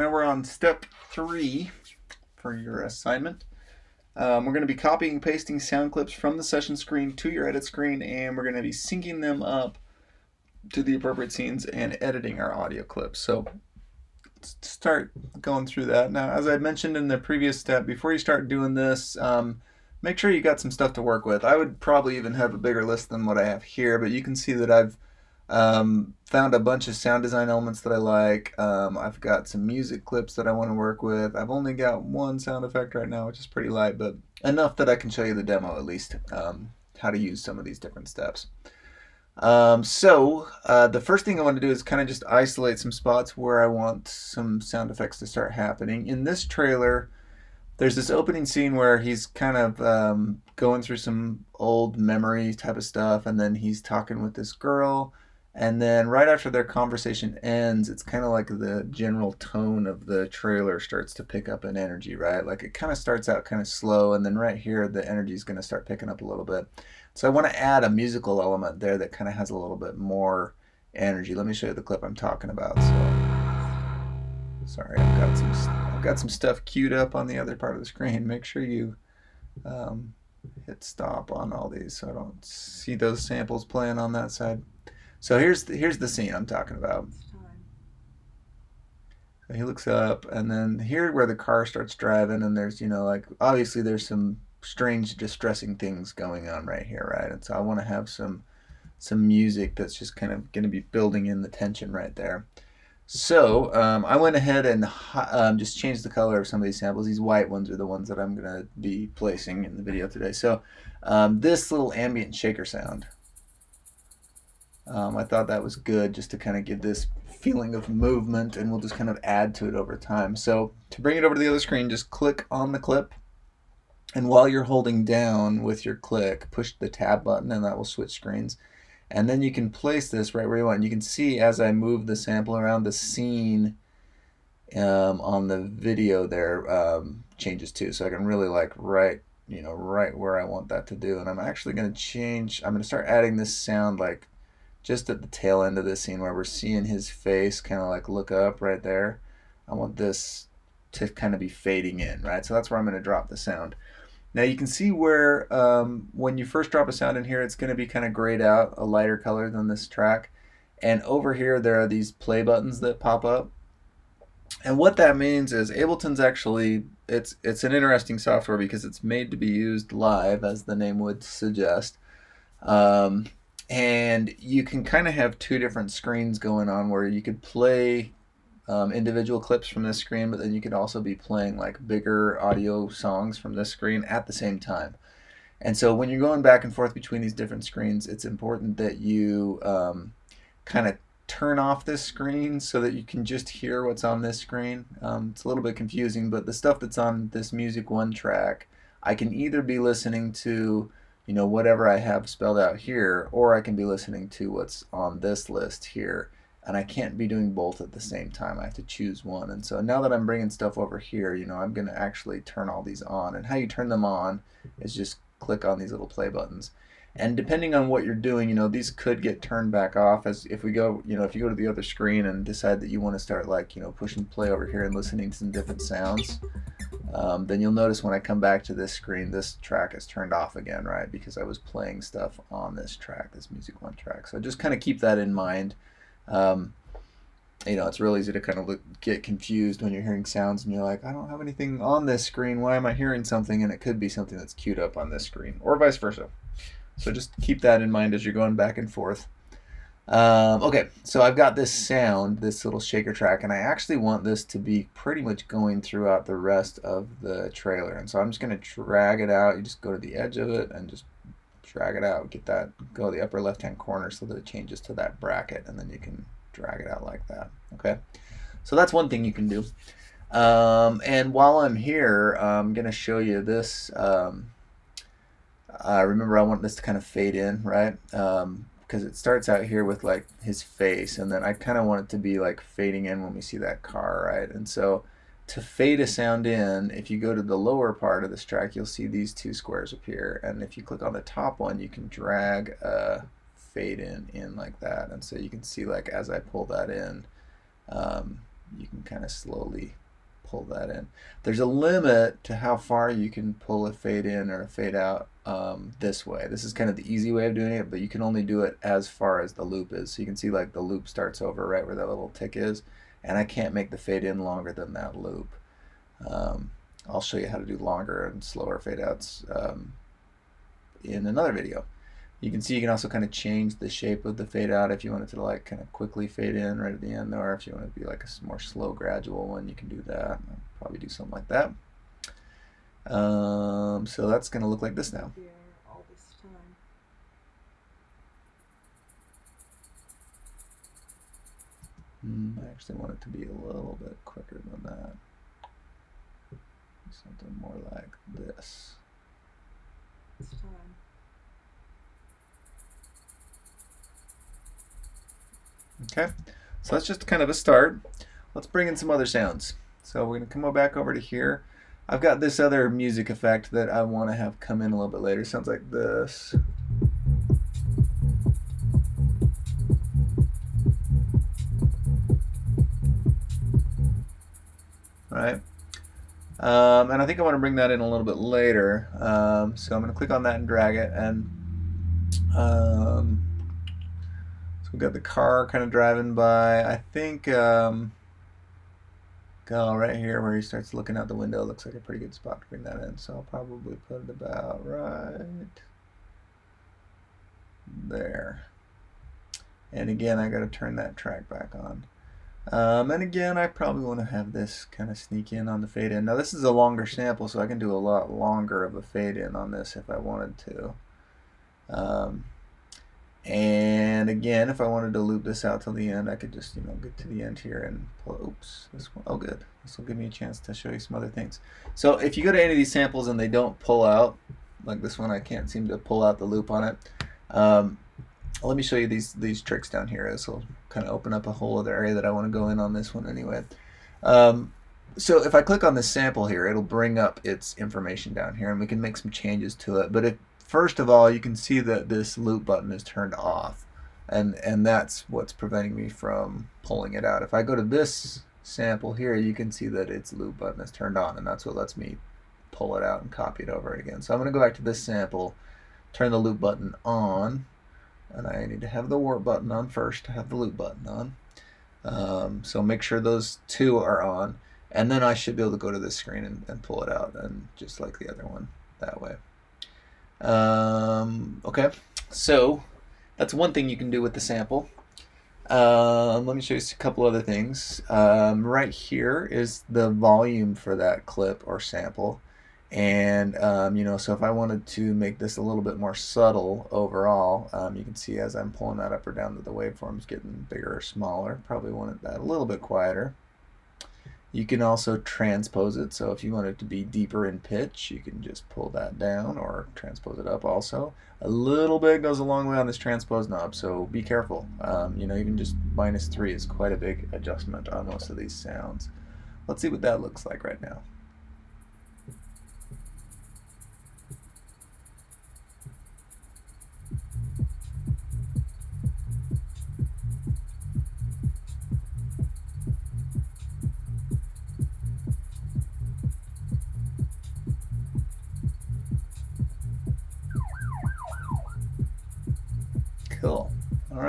now we're on step 3 for your assignment. We're going to be copying and pasting sound clips from the session screen to your edit screen, and we're going to be syncing them up to the appropriate scenes and editing our audio clips. So let's start going through that. Now, as I mentioned in the previous step, before you start doing this, make sure you got some stuff to work with. I would probably even have a bigger list than what I have here, but you can see that I've found a bunch of sound design elements that I like. I've got some music clips that I want to work with. I've only got one sound effect right now, which is pretty light, but enough that I can show you the demo at least, how to use some of these different steps. The first thing I want to do is kind of just isolate some spots where I want some sound effects to start happening. In this trailer, there's this opening scene where he's kind of going through some old memory type of stuff, and then he's talking with this girl. And then right after their conversation ends, it's kind of like the general tone of the trailer starts to pick up in energy, right? Like it kind of starts out kind of slow, and then right here the energy is going to start picking up a little bit. So I want to add a musical element there that kind of has a little bit more energy. Let me show you the clip I'm talking about. So sorry, I've got some stuff queued up on the other part of the screen. Make sure you hit stop on all these so I don't see those samples playing on that side. So here's the scene I'm talking about. So he looks up, and then here where the car starts driving, and there's, like obviously there's some strange, distressing things going on right here, right? And so I want to have some music that's just kind of going to be building in the tension right there. So I went ahead and just changed the color of some of these samples. These white ones are the ones that I'm going to be placing in the video today. So this little ambient shaker sound, I thought that was good just to kind of give this feeling of movement, and we'll just kind of add to it over time. So to bring it over to the other screen, just click on the clip, and while you're holding down with your click, push the tab button, and that will switch screens. And then you can place this right where you want. You can see as I move the sample around, the scene on the video there changes too. So I can really like right where I want that to do. And I'm actually going to start adding this sound like just at the tail end of this scene where we're seeing his face kind of like look up right there. I want this to kind of be fading in, right? So that's where I'm going to drop the sound. Now you can see where when you first drop a sound in here, it's going to be kind of grayed out, a lighter color than this track. And over here there are these play buttons that pop up. And what that means is Ableton's actually, it's an interesting software because it's made to be used live, as the name would suggest. And you can kind of have two different screens going on where you could play individual clips from this screen, but then you could also be playing like bigger audio songs from this screen at the same time. And so when you're going back and forth between these different screens, it's important that you kind of turn off this screen so that you can just hear what's on this screen. It's a little bit confusing, but the stuff that's on this Music 1 track, I can either be listening to whatever I have spelled out here, or I can be listening to what's on this list here. And I can't be doing both at the same time. I have to choose one. And so now that I'm bringing stuff over here, I'm going to actually turn all these on. And how you turn them on is just click on these little play buttons. And depending on what you're doing, these could get turned back off as if we go, if you go to the other screen and decide that you want to start like, pushing play over here and listening to some different sounds, then you'll notice when I come back to this screen, this track is turned off again, right? Because I was playing stuff on this track, this Music 1 track. So just kind of keep that in mind. It's real easy to kind of get confused when you're hearing sounds and you're like, I don't have anything on this screen. Why am I hearing something? And it could be something that's queued up on this screen, or vice versa. So just keep that in mind as you're going back and forth. Okay, so I've got this sound, this little shaker track, and I actually want this to be pretty much going throughout the rest of the trailer. And so I'm just going to drag it out. You just go to the edge of it and just drag it out. Get that, go to the upper left-hand corner so that it changes to that bracket, and then you can drag it out like that. Okay, so that's one thing you can do. And while I'm here, I'm going to show you this. Remember, I want this to kind of fade in, right? Because it starts out here with like his face, and then I kind of want it to be like fading in when we see that car, right? And so to fade a sound in, if you go to the lower part of this track, you'll see these two squares appear, and if you click on the top one, you can drag a fade in like that. And so you can see, like, as I pull that in, you can kind of slowly pull that in. There's a limit to how far you can pull a fade in or a fade out this way. This is kind of the easy way of doing it, but you can only do it as far as the loop is. So you can see like the loop starts over right where that little tick is, and I can't make the fade in longer than that loop. I'll show you how to do longer and slower fade outs in another video. You can see you can also kind of change the shape of the fade out if you want it to like kind of quickly fade in right at the end, or if you want it to be like a more slow gradual one, you can do that. I'll probably do something like that. So that's going to look like this now. All this time. I actually want it to be a little bit quicker than that. Something more like this. This time. Okay, so that's just kind of a start. Let's bring in some other sounds. So we're going to come back over to here. I've got this other music effect that I want to have come in a little bit later. Sounds like this. All right. And I think I want to bring that in a little bit later. So I'm going to click on that and drag it. And so we've got the car kind of driving by. I think go right here where he starts looking out the window looks like a pretty good spot to bring that in. So I'll probably put it about right there. And again, I got to turn that track back on. And again, I probably want to have this kind of sneak in on the fade in. Now this is a longer sample, so I can do a lot longer of a fade in on this if I wanted to. And again, if I wanted to loop this out till the end, I could just, get to the end here and pull, oops, this one, oh good. This will give me a chance to show you some other things. So if you go to any of these samples and they don't pull out, like this one, I can't seem to pull out the loop on it. Let me show you these tricks down here. This will kind of open up a whole other area that I want to go in on this one anyway. So if I click on this sample here, it'll bring up its information down here, and we can make some changes to it. But first of all, you can see that this loop button is turned off, and that's what's preventing me from pulling it out. If I go to this sample here, you can see that its loop button is turned on, and that's what lets me pull it out and copy it over again. So I'm going to go back to this sample, turn the loop button on. And I need to have the warp button on first to have the loop button on. So make sure those two are on, and then I should be able to go to this screen and pull it out, and just like the other one that way. Okay, so that's one thing you can do with the sample. Let me show you a couple other things. Right here is the volume for that clip or sample. And so if I wanted to make this a little bit more subtle overall, you can see as I'm pulling that up or down that the waveform's getting bigger or smaller. Probably wanted that a little bit quieter. You can also transpose it, so if you want it to be deeper in pitch, you can just pull that down or transpose it up also. A little bit goes a long way on this transpose knob, so be careful. Even just -3 is quite a big adjustment on most of these sounds. Let's see what that looks like right now.